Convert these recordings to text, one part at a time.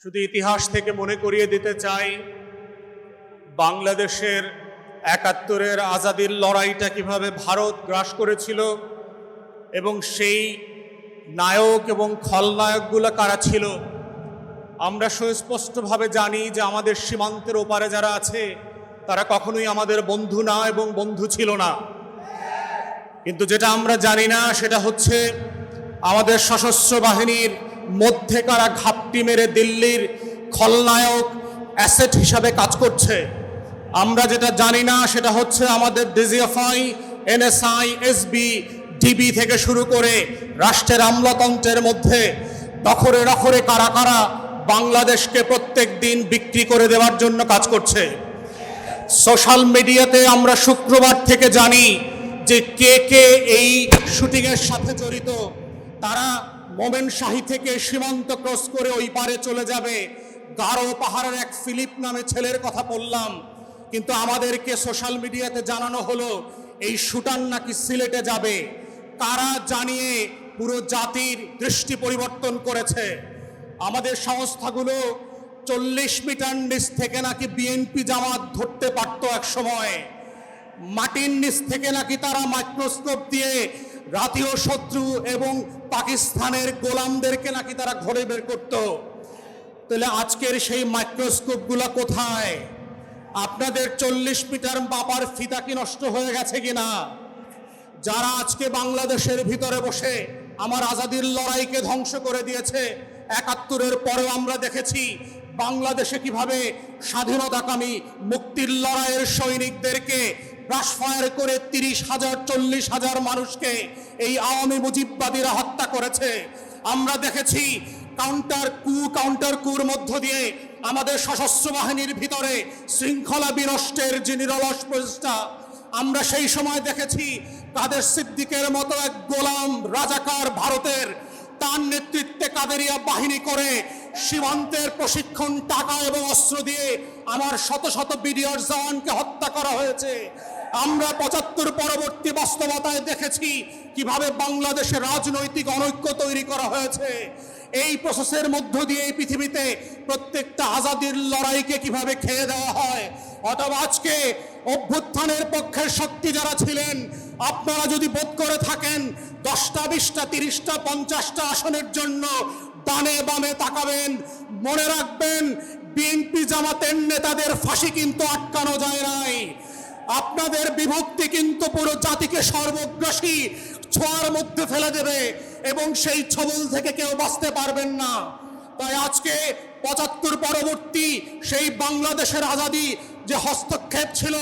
শুধু ইতিহাস থেকে মনে করিয়ে দিতে চাই বাংলাদেশের ৭১-এর আজাদির লড়াইটা কিভাবে ভারত গ্রাস করেছিল এবং সেই নায়ক এবং খলনায়কগুলো কারা ছিল। আমরা সুস্পষ্টভাবে জানি যে আমাদের সীমান্তের ওপারে যারা আছে তারা কখনোই আমাদের বন্ধু না এবং বন্ধু ছিল না। কিন্তু যেটা আমরা জানি না সেটা হচ্ছে আমাদের সশস্ত্র বাহিনীর মধ্যে কারা ঘাপটি মেরে দিল্লির খলনায়ক অ্যাসেট হিসাবে কাজ করছে। আমরা যেটা জানি না সেটা হচ্ছে আমাদের ডিজিএফআই, এনএসআই, এসবি, ডিবি থেকে শুরু করে রাষ্ট্রের আমলাতন্ত্রের মধ্যে দখরে দখরে কারা কারা বাংলাদেশকে প্রত্যেক দিন বিক্রি করে দেওয়ার জন্য কাজ করছে। সোশ্যাল মিডিয়াতে আমরা শুক্রবার থেকে জানি যে কে কে এই শুটিংয়ের সাথে জড়িত। তারা মোমেনশাহী থেকে সীমান্ত ক্রস করে ওই পারে চলে যাবে। গারো পাহাড়ের এক ফিলিপ নামে ছেলের কথা বললাম, কিন্তু আমাদেরকে সোশ্যাল মিডিয়াতে জানানো হলো এই শুটার নাকি সিলেটে যাবে। কারা জানিয়ে পুরো জাতির দৃষ্টি পরিবর্তন করেছে। আমাদের সংস্থাগুলো ৪০ মিটার নিচ থেকে নাকি বিএনপি জামাত ধরতে পারত এক সময়। মাটির নিচ থেকে নাকি তারা মাইক্রোস্কোপ দিয়ে জাতীয় শত্রু এবং পাকিস্তানের গোলামদেরকে নাকি তারা ঘরে বের করত। তাহলে আজকের সেই মাইক্রোস্কোপগুলো কোথায়? আপনাদের ৪০ মিটার বাপার ফিতা কি নষ্ট হয়ে গেছে কিনা? যারা আজকে বাংলাদেশের ভিতরে বসে আমার আজাদির লড়াইকে ধ্বংস করে দিয়েছে। ৭১-এর পরেও আমরা দেখেছি বাংলাদেশে কিভাবে স্বাধীনতাকামী মুক্তির লড়াইয়ের সৈনিকদেরকে ব্রাশফায়ার করে ৩০,০০০ ৪০,০০০ মানুষকে এই আওয়ামী মুজিববাদীরা হত্যা করেছে। আমরা দেখেছি কাউন্টার কুর মধ্য দিয়ে আমাদের সশস্ত্র বাহিনীর ভিতরে শৃঙ্খলা বিনষ্টের যে নিরলস প্রচেষ্টা। আমরা সেই সময় দেখেছি কাদের সিদ্দিকের মতো এক গোলাম রাজাকার ভারতের, তার নেতৃত্বে কাদেরিয়া বাহিনী করে সীমান্তের প্রশিক্ষণ, টাকা এবং অস্ত্র দিয়ে আমার শত শত বিডিআর জওয়ানকে হত্যা করা হয়েছে। আমরা ৭৫ পরবর্তী বাস্তবতায় দেখেছি কিভাবে বাংলাদেশে রাজনৈতিক অনৈক্য তৈরি করা হয়েছে। এই প্রসেসের মধ্য দিয়ে এই পৃথিবীতে প্রত্যেকটা আজাদির লড়াইকে কিভাবে খেয়ে দেওয়া হয়। অথবা আজকে অভ্যুত্থানের পক্ষের শক্তি যারা ছিলেন, আপনারা যদি বোধ করে থাকেন ১০টা ২০টা ৩০টা ৫০টা আসনের জন্য ডানে বামে তাকাবেন, মনে রাখবেন বিএনপি জামাতের নেতাদের ফাঁসি কিন্তু আটকানো যায় নাই। আপনাদের বিভক্তি কিন্তু পুরো জাতিকে সর্বগ্রাসী ছোঁয়ার মধ্যে ফেলে দেবে এবং সেই ছবল থেকে কেউ বাঁচতে পারবেন না। তাই আজকে ৭৫ পরবর্তী সেই বাংলাদেশের আজাদি যে হস্তক্ষেপ ছিল,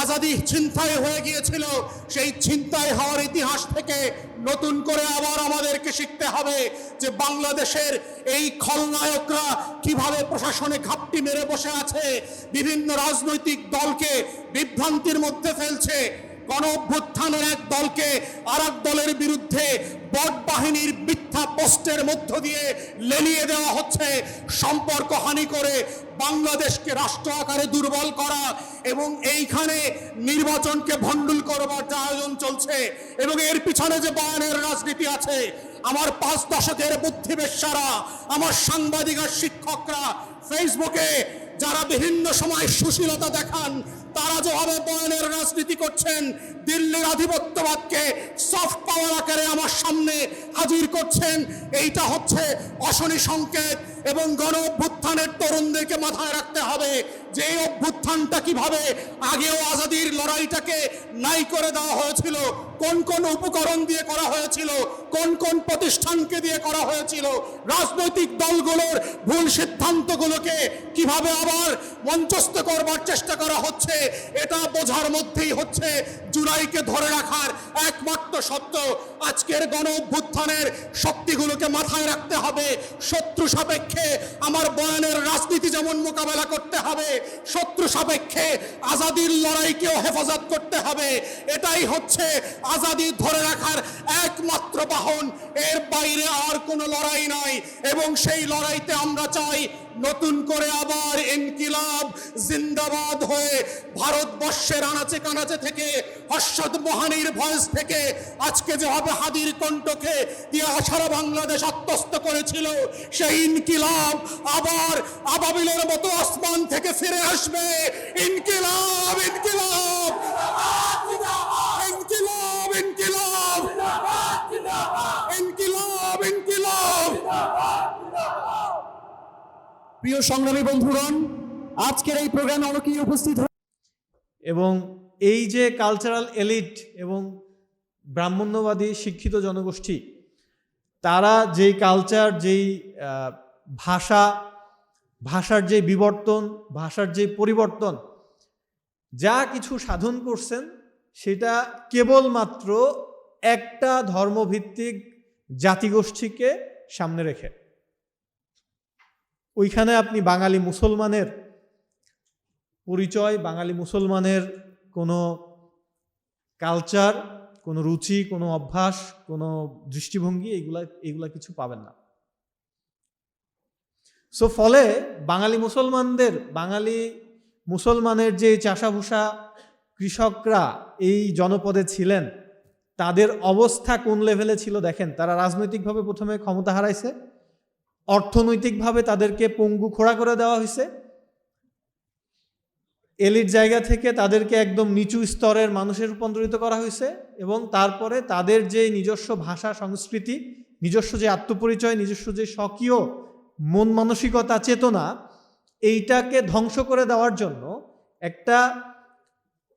আজাদি ছিনতাই হয়ে গিয়েছিল, সেই ছিনতাই হওয়ার ইতিহাস থেকে নতুন করে আবার আমাদেরকে শিখতে হবে যে বাংলাদেশের এই খলনায়করা কিভাবে প্রশাসনে ঘাপটি মেরে বসে আছে, বিভিন্ন রাজনৈতিক দলকে বিভ্রান্তির মধ্যে ফেলছে। গণ অভ্যুত্থানের এক দলকে আর এক দলের বিরুদ্ধে বট বাহিনীর মিথ্যা পোস্টের মধ্য দিয়ে লেলিয়ে দেওয়া হচ্ছে, সম্পর্ক হানি করে বাংলাদেশকে রাষ্ট্র আকারে দুর্বল করা এবং এইখানে নির্বাচনকে ভণ্ডুল করবার যে আয়োজন চলছে এবং এর পিছনে যে বয়ানের রাজনীতি আছে। আমার ৫ দশকের বুদ্ধিবেশ্যারা, আমার সাংবাদিক আর শিক্ষকরা ফেসবুকে যারা বিভিন্ন সময় সুশীলতা দেখান, তারা যেভাবে বয়ানের রাজনীতি করছেন, দিল্লির আধিপত্যবাদকে সফট পাওয়ার আকারে আমার সামনে হাজির করছেন, এইটা হচ্ছে অশনি সংকেত। এবং গণ অভ্যুত্থানের তরুণদেরকে মাথায় রাখতে হবে যে এই অভ্যুত্থানটা কিভাবে আগেও আজাদির লড়াইটাকে নাই করে দেওয়া হয়েছিল, কোন কোন উপকরণ দিয়ে করা হয়েছিল, কোন কোন প্রতিষ্ঠানকে দিয়ে করা হয়েছিল, রাজনৈতিক দলগুলোর ভুল সিদ্ধান্তগুলোকে কিভাবে আবার মঞ্চস্থ করবার চেষ্টা করা হচ্ছে। এটা বোঝার মধ্যেই হচ্ছে জুলাইকে ধরে রাখার একমাত্র শব্দ। আজকের গণ অভ্যুত্থানের শক্তিগুলোকে মাথায় রাখতে হবে। শত্রু সাপেক্ষে আমার বয়ানের রাজনীতি যেমন মোকাবেলা করতে হবে, শত্রু সাপেক্ষে আজাদির লড়াইকেও হেফাজত করতে হবে। এটাই হচ্ছে আজাদি ধরে রাখার একমাত্র বাহন, এর বাইরে আর কোনো লড়াই নাই। এবং সেই লড়াইতে আমরা চাই নতুন করে আবার ইনকিলাব জিন্দাবাদ হয়ে ভারতবর্ষের আনাচে কানাচে থেকে, হর্ষদ মোহানির ভয়েস থেকে, আজকে যেভাবে হাদির কণ্ঠকে দিয়ে সারা বাংলাদেশ আত্মস্থ করেছিল, সেই ইনকিলাব আবার আবাবিলের মতো আসমান থেকে ফিরে আসবে। ইনকিলাব ইনকিলাব ইনকিলাব ইনকিলাব ইনকিলাব ইনকিলাব। প্রিয় সংগ্রামী বন্ধুগণ, আজকের এই প্রোগ্রামে অনেকেই উপস্থিত এবং এই যে কালচারাল এলিট এবং ব্রাহ্মণ্যবাদী শিক্ষিত জনগোষ্ঠী, তারা যেই কালচার, যেই ভাষার যে বিবর্তন, ভাষার যে পরিবর্তন, যা কিছু সাধন করছেন, সেটা কেবলমাত্র একটা ধর্মভিত্তিক জাতিগোষ্ঠীকে সামনে রেখে। ওইখানে আপনি বাঙালি মুসলমানের পরিচয়, বাঙালি মুসলমানের কোনো কালচার, কোনো রুচি, কোনো অভ্যাস, কোনো দৃষ্টিভঙ্গি, এগুলা কিছু পাবেন না। সো ফলে বাঙালি মুসলমানের যে চাষাভুষা কৃষকরা এই জনপদে ছিলেন, তাদের অবস্থা কোন লেভেলে ছিল দেখেন। তারা রাজনৈতিকভাবে প্রথমে ক্ষমতা হারাইছে, অর্থনৈতিকভাবে তাদেরকে পঙ্গু খোড়া করে দেওয়া হয়েছে, এলিট জায়গা থেকে তাদেরকে একদম নিচু স্তরের মানুষে রূপান্তরিত করা হয়েছে, এবং তারপরে তাদের যে নিজস্ব ভাষা সংস্কৃতি, নিজস্ব যে আত্মপরিচয়, নিজস্ব যে স্বকীয় মন মানসিকতা চেতনা, এইটাকে ধ্বংস করে দেওয়ার জন্য একটা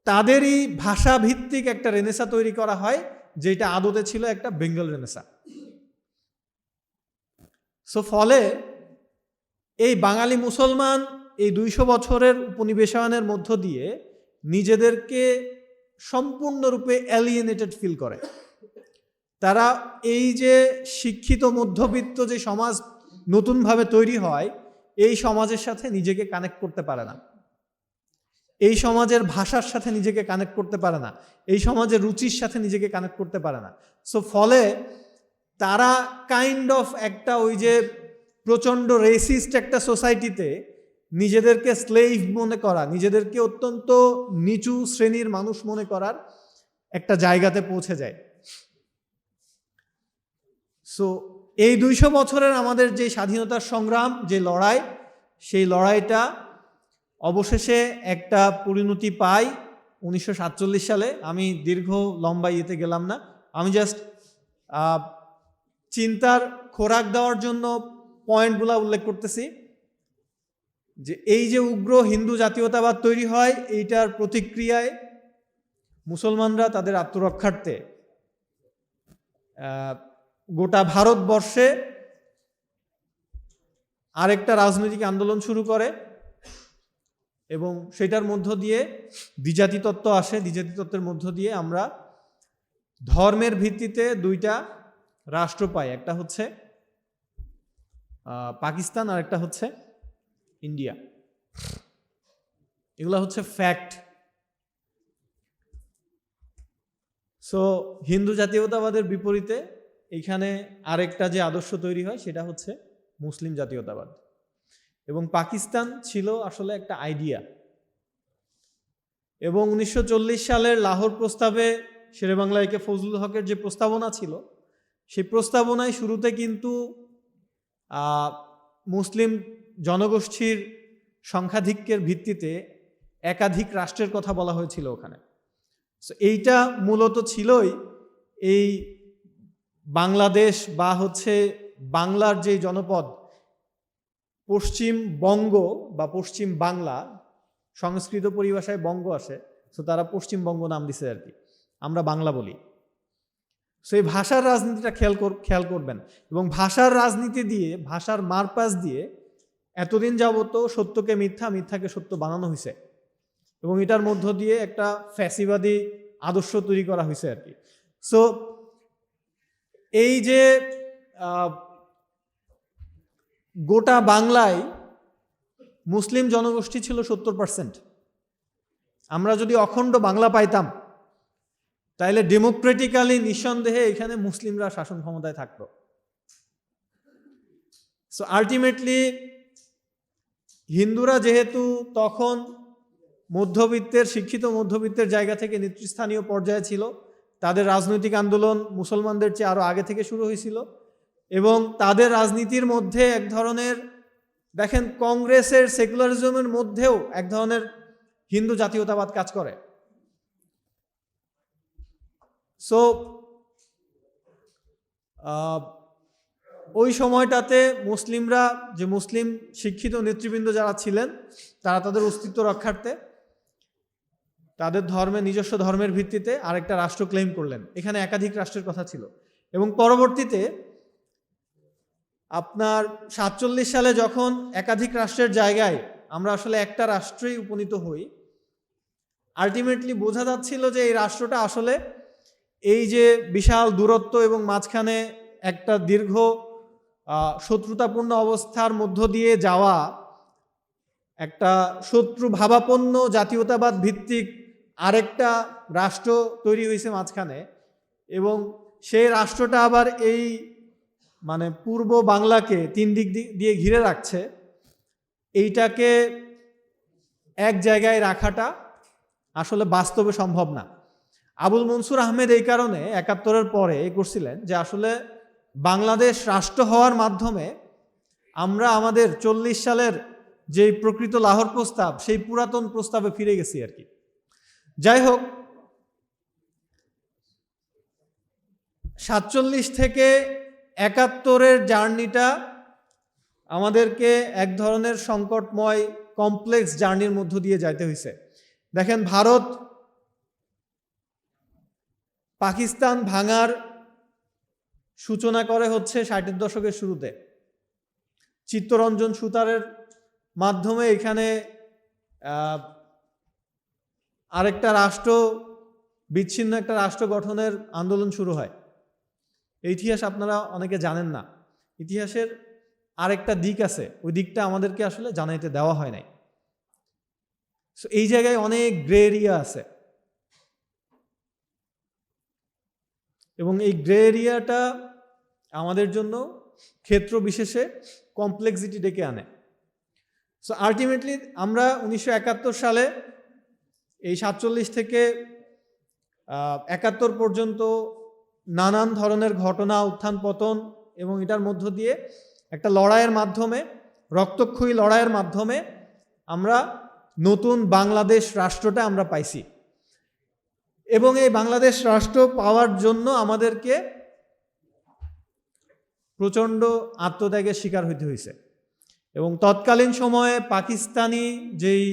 তাদেরই ভাষা ভিত্তিক একটা রেনেসা তৈরি করা হয়, যেটা আদতে ছিল একটা বেঙ্গল রেনেসা। সো ফলে এই বাঙালি মুসলমান এই 200 বছরের উপনিবেশনের মধ্য দিয়ে নিজেদেরকে সম্পূর্ণরূপে অ্যালিয়েনেটেড ফিল করে। তারা এই যে শিক্ষিত মধ্যবিত্ত যে সমাজ নতুনভাবে তৈরি হয়, এই সমাজের সাথে নিজেকে কানেক্ট করতে পারে না, এই সমাজের ভাষার সাথে নিজেকে কানেক্ট করতে পারে না, এই সমাজের রুচির সাথে নিজেকে কানেক্ট করতে পারে না। সো ফলে তারা কাইন্ড অফ একটা ওই যে প্রচণ্ড রেসিস্ট একটা সোসাইটিতে নিজেদেরকে স্লেভ মনে করা, নিজেদেরকে অত্যন্ত নিচু শ্রেণীর মানুষ মনে করার একটা জায়গাতে পৌঁছে যায়। সো এই 200 বছরের আমাদের যে স্বাধীনতার সংগ্রাম, যে লড়াই, সেই লড়াইটা অবশেষে একটা পরিণতি পায় 1947 সালে। আমি দীর্ঘ লম্বা ইয়েতে গেলাম না, আমি জাস্ট চিন্তার খোরাক দেওয়ার জন্য পয়েন্টগুলো উল্লেখ করতেছি। যে এই যে উগ্র হিন্দু জাতীয়তাবাদ তৈরি হয়, এইটার প্রতিক্রিয়ায় মুসলমানরা তাদের আত্মরক্ষার্থে গোটা ভারতবর্ষে আরেকটা রাজনৈতিক আন্দোলন শুরু করে, এবং সেটার মধ্য দিয়ে দ্বিজাতি তত্ত্ব আসে। দ্বিজাতি তত্ত্বের মধ্য দিয়ে আমরা ধর্মের ভিত্তিতে 2টা রাষ্ট্র পাই, একটা হচ্ছে পাকিস্তান আর একটা হচ্ছে ইন্ডিয়া। এগুলো হচ্ছে ফ্যাক্ট। সো হিন্দু জাতীয়তাবাদের বিপরীতে এইখানে আরেকটা যে আদর্শ তৈরি হয়, সেটা হচ্ছে মুসলিম জাতীয়তাবাদ। এবং পাকিস্তান ছিল আসলে একটা আইডিয়া। এবং 1940 সালের লাহোর প্রস্তাবে শেরেবাংলা একে ফজলুল হকের যে প্রস্তাবনা ছিল, সেই প্রস্তাবনায় শুরুতে কিন্তু মুসলিম জনগোষ্ঠীর সংখ্যাধিক্যের ভিত্তিতে একাধিক রাষ্ট্রের কথা বলা হয়েছিল ওখানে। সো এইটা মূলত ছিলই এই বাংলাদেশ বা হচ্ছে বাংলার যে জনপদ, পশ্চিমবঙ্গ বা পশ্চিম বাংলা, সংস্কৃত পরিভাষায় বঙ্গ আসে, সো তারা পশ্চিমবঙ্গ নাম দিছে আর কি, আমরা বাংলা বলি। সো এই ভাষার রাজনীতিটা খেয়াল করবেন। এবং ভাষার রাজনীতি দিয়ে, ভাষার মারপ্যাচ দিয়ে এতদিন যাবত সত্যকে মিথ্যা, মিথ্যাকে সত্য বানানো হয়েছে, এবং এটার মধ্য দিয়ে একটা ফ্যাসিবাদী আদর্শ তৈরি করা হয়েছে আর কি। সো এই যে গোটা বাংলায় মুসলিম জনগোষ্ঠী ছিল 70%। আমরা যদি অখণ্ড বাংলা পাইতাম, তাইলে ডেমোক্রেটিক্যালি নিঃসন্দেহে এখানে মুসলিমরা শাসন ক্ষমতায় থাকতো। সো আলটিমেটলি হিন্দুরা যেহেতু তখন মধ্যবিত্তের, শিক্ষিত মধ্যবিত্তের জায়গা থেকে নেতৃস্থানীয় পর্যায়ে ছিল, তাদের রাজনৈতিক আন্দোলন মুসলমানদের চেয়ে আরও আগে থেকে শুরু হয়েছিল, এবং তাদের রাজনীতির মধ্যে এক ধরনের, দেখেন কংগ্রেসের সেকুলারিজমের মধ্যেও এক ধরনের হিন্দু জাতীয়তাবাদ কাজ করে। সো ওই সময়টাতে মুসলিমরা, যে মুসলিম শিক্ষিত নেতৃবৃন্দ যারা ছিলেন, তারা তাদের অস্তিত্ব রক্ষার্থে তাদের ধর্মে, নিজস্ব ধর্মের ভিত্তিতে আরেকটা রাষ্ট্র ক্লেম করলেন। এখানে একাধিক রাষ্ট্রের কথা ছিল, এবং পরবর্তীতে আপনার 47 সালে যখন একাধিক রাষ্ট্রের জায়গায় আমরা আসলে একটা রাষ্ট্রেই উপনীত হই, আলটিমেটলি বোঝা যাচ্ছিল যে এই রাষ্ট্রটা আসলে এই যে বিশাল দূরত্ব এবং মাঝখানে একটা দীর্ঘ শত্রুতাপূর্ণ অবস্থার মধ্য দিয়ে যাওয়া একটা শত্রু ভাবাপন্ন জাতীয়তাবাদ ভিত্তিক আরেকটা রাষ্ট্র তৈরি হয়েছে মাঝখানে, এবং সেই রাষ্ট্রটা আবার এই মানে পূর্ব বাংলাকে 3 দিক দিয়ে ঘিরে রাখছে। এইটাকে এক জায়গায় রাখাটা আসলে বাস্তবে সম্ভব না। আবুল মনসুর আহমেদ এই কারণে 71-এর পরে করছিলেন যে আসলে বাংলাদেশ রাষ্ট্র হওয়ার মাধ্যমে আমরা আমাদের 40 সালের যে প্রকৃত লাহোর প্রস্তাব, সেই পুরাতন প্রস্তাবে ফিরে গেছি আর কি। যাই হোক, 47 থেকে 71-এর জার্নিটা আমাদেরকে এক ধরনের সংকটময় কমপ্লেক্স জার্নির মধ্য দিয়ে যাইতে হয়েছে। দেখেন, ভারত পাকিস্তান ভাঙার সূচনা করে হচ্ছে 60-এর দশকের শুরুতে, চিত্তরঞ্জন সুতারের মাধ্যমে এখানে আরেকটা রাষ্ট্র, বিচ্ছিন্ন একটা রাষ্ট্র গঠনের আন্দোলন শুরু হয়। এই ইতিহাস আপনারা অনেকে জানেন না। ইতিহাসের আরেকটা দিক আছে, ওই দিকটা আমাদেরকে আসলে জানাইতে দেওয়া হয় নাই। সো এই জায়গায় অনেক গ্রে এরিয়া আছে, এবং এই গ্রে এরিয়াটা আমাদের জন্য ক্ষেত্র বিশেষে কমপ্লেক্সিটি ডেকে আনে। সো আলটিমেটলি আমরা 1971 সালে এই 47 থেকে 71 পর্যন্ত নানান ধরনের ঘটনা, উত্থান পতন, এবং এটার মধ্য দিয়ে একটা লড়াইয়ের মাধ্যমে, রক্তক্ষয়ী লড়াইয়ের মাধ্যমে আমরা নতুন বাংলাদেশ রাষ্ট্রটা আমরা পাইছি। এবং এই বাংলাদেশ রাষ্ট্র পাওয়ার জন্য আমাদেরকে প্রচণ্ড আত্মত্যাগের শিকার হইতে হয়েছে। এবং তৎকালীন সময়ে পাকিস্তানি যেই